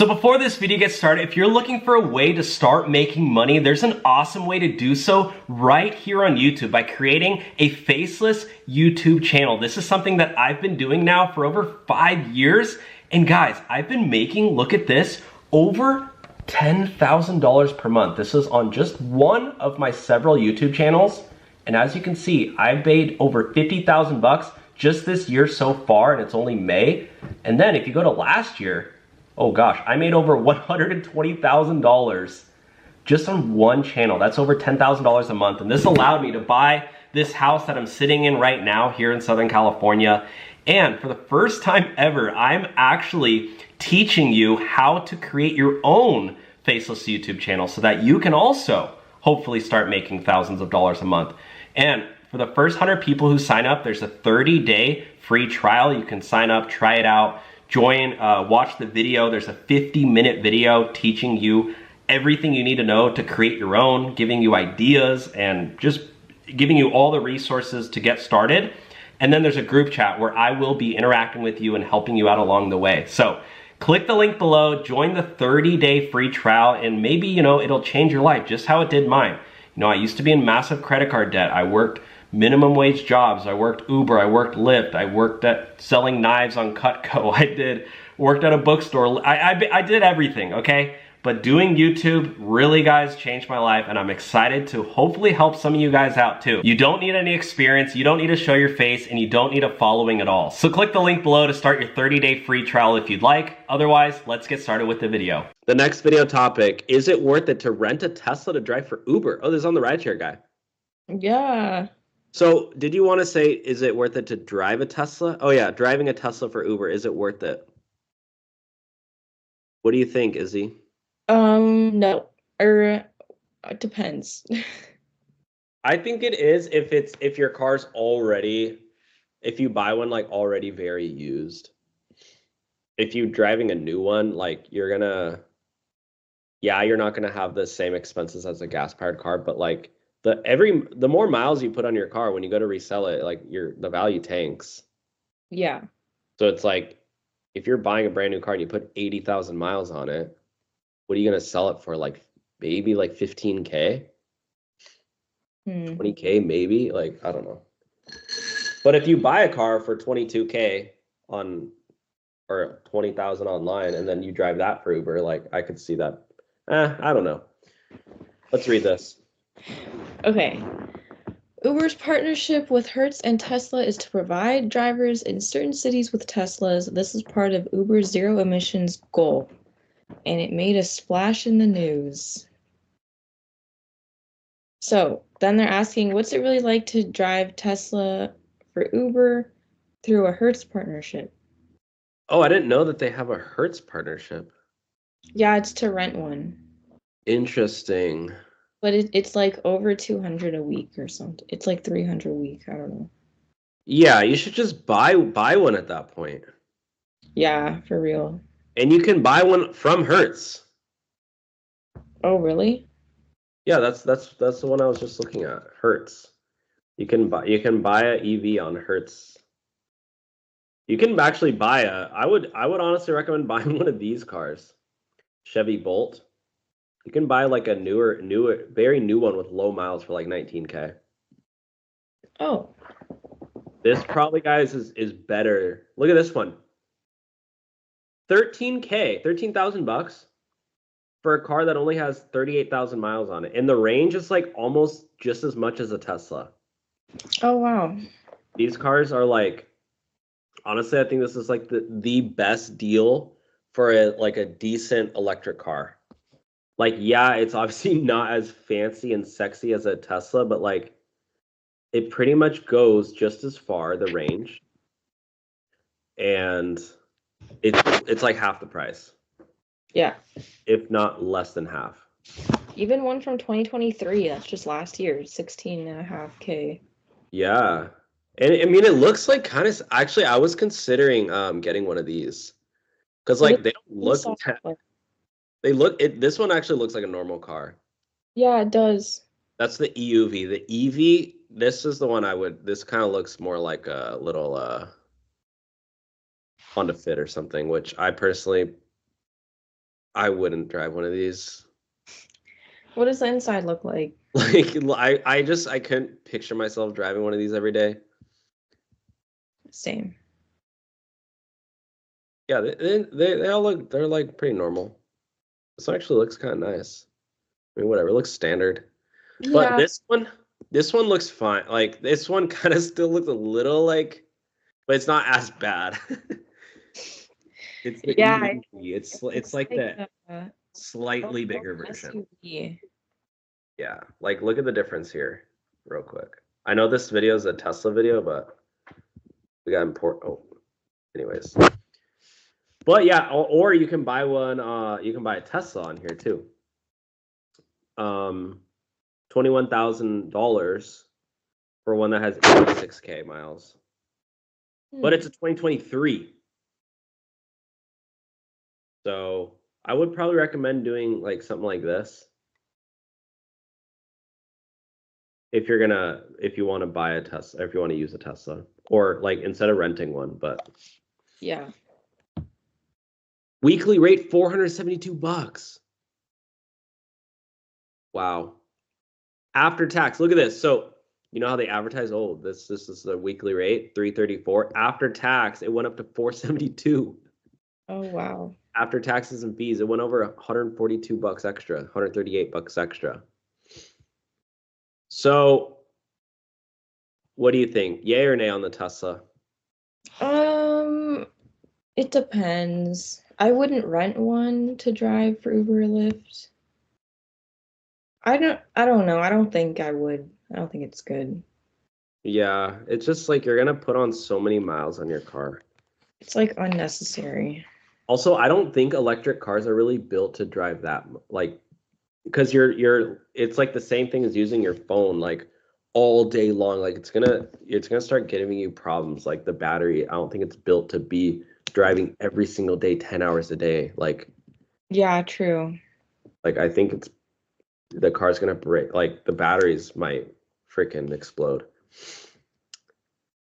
So before this video gets started, if you're looking for a way to start making money, there's an awesome way to do so right here on YouTube by creating a faceless YouTube channel. This is something that I've been doing now for over 5 years. And guys, I've been making, look at this, over $10,000 per month. This is on just one of my several YouTube channels. And as you can see, I've made over 50,000 bucks just this year so far, and it's only May. And then if you go to last year, oh gosh, I made over $120,000 just on one channel. That's over $10,000 a month. And this allowed me to buy this house that I'm sitting in right now here in Southern California. And for the first time ever, I'm actually teaching you how to create your own faceless YouTube channel so that you can also hopefully start making thousands of dollars a month. And for the first 100 people who sign up, there's a 30-day free trial. You can sign up, try it out. Join, watch the video. There's a 50-minute video teaching you everything you need to know to create your own, giving you ideas and just giving you all the resources to get started. And then there's a group chat where I will be interacting with you and helping you out along the way. So click the link below, join the 30-day free trial, and maybe, it'll change your life just how it did mine. I used to be in massive credit card debt. I worked minimum wage jobs. I worked Uber, I worked Lyft, I worked at selling knives on Cutco. Worked at a bookstore. I did everything, okay? But doing YouTube really, guys, changed my life, and I'm excited to hopefully help some of you guys out too. You don't need any experience, you don't need to show your face, and you don't need a following at all. So click the link below to start your 30-day free trial if you'd like. Otherwise, let's get started with the video. The next video topic, is it worth it to rent a Tesla to drive for Uber? Oh, this is on the Rideshare guy. Yeah. So did you want to say, is it worth it to drive a Tesla? Oh yeah, driving a Tesla for Uber, is it worth it? What do you think, Izzy? No, or it depends. I think it is if your car's already, if you buy one like already very used. If you're driving a new one, like you're not gonna have the same expenses as a gas-powered car, but like the more miles you put on your car when you go to resell it, like the value tanks. Yeah. So it's like if you're buying a brand new car and you put 80,000 miles on it, what are you gonna sell it for? Like maybe like 15K? 20K maybe? Like I don't know. But if you buy a car for 22K or 20,000 online and then you drive that for Uber, like I could see that. I don't know. Let's read this. Okay. Uber's partnership with Hertz and Tesla is to provide drivers in certain cities with Teslas. This is part of Uber's zero emissions goal. And it made a splash in the news. So then they're asking, what's it really like to drive Tesla for Uber through a Hertz partnership? Oh, I didn't know that they have a Hertz partnership. Yeah, it's to rent one. Interesting. But it's like over 200 a week or something. It's like 300 a week. I don't know. Yeah, you should just buy one at that point. Yeah, for real. And you can buy one from Hertz. Oh, really? Yeah, that's the one I was just looking at. Hertz. You can buy an EV on Hertz. You can actually buy I would honestly recommend buying one of these cars. Chevy Bolt. You can buy like a very new one with low miles for like 19K. Oh. This probably, guys, is better. Look at this one. 13K, 13,000 bucks for a car that only has 38,000 miles on it. And the range is like almost just as much as a Tesla. Oh, wow. These cars are like, honestly, I think this is like the best deal for a decent electric car. Like, yeah, it's obviously not as fancy and sexy as a Tesla, but like it pretty much goes just as far, the range. And it's like half the price. Yeah. If not less than half. Even one from 2023, that's just last year, 16.5K. Yeah. And I mean, it looks like actually, I was considering getting one of these. Because like they don't look this one actually looks like a normal car. Yeah, it does. That's the EUV. The EV, this is the one this kind of looks more like a little Honda Fit or something, which I personally I wouldn't drive one of these. What does the inside look like? Like I couldn't picture myself driving one of these every day. Same. Yeah, they all look, they're like pretty normal. This one actually looks kind of nice. I mean, whatever, it looks standard. But Yeah. this one looks fine. Like this one kind of still looks a little like, but it's not as bad. It's the Yeah. EV. It's like the slightly oh, bigger version. SUV. Yeah, like look at the difference here, real quick. I know this video is a Tesla video, but we got import. Oh, anyways. But yeah, or you can buy one. You can buy a Tesla on here too. $21,000 for one that has 86K miles. But it's a 2023. So I would probably recommend doing like something like this. If you want to buy a Tesla, if you want to use a Tesla, or like instead of renting one, but yeah. Weekly rate $472. Wow. After tax, look at this. So you know how they advertise, oh, this is the weekly rate, 334. After tax, it went up to 472. Oh wow. After taxes and fees, it went over $142 extra, $138 extra. So what do you think? Yay or nay on the Tesla? It depends. I wouldn't rent one to drive for Uber or Lyft. I don't know. I don't think I would. I don't think it's good. Yeah, it's just like you're gonna put on so many miles on your car. It's like unnecessary. Also, I don't think electric cars are really built to drive that, like, because it's like the same thing as using your phone like all day long. Like it's gonna start giving you problems. Like the battery, I don't think it's built to be driving every single day 10 hours a day. Like Yeah, true. I think the car's gonna break, like the batteries might freaking explode.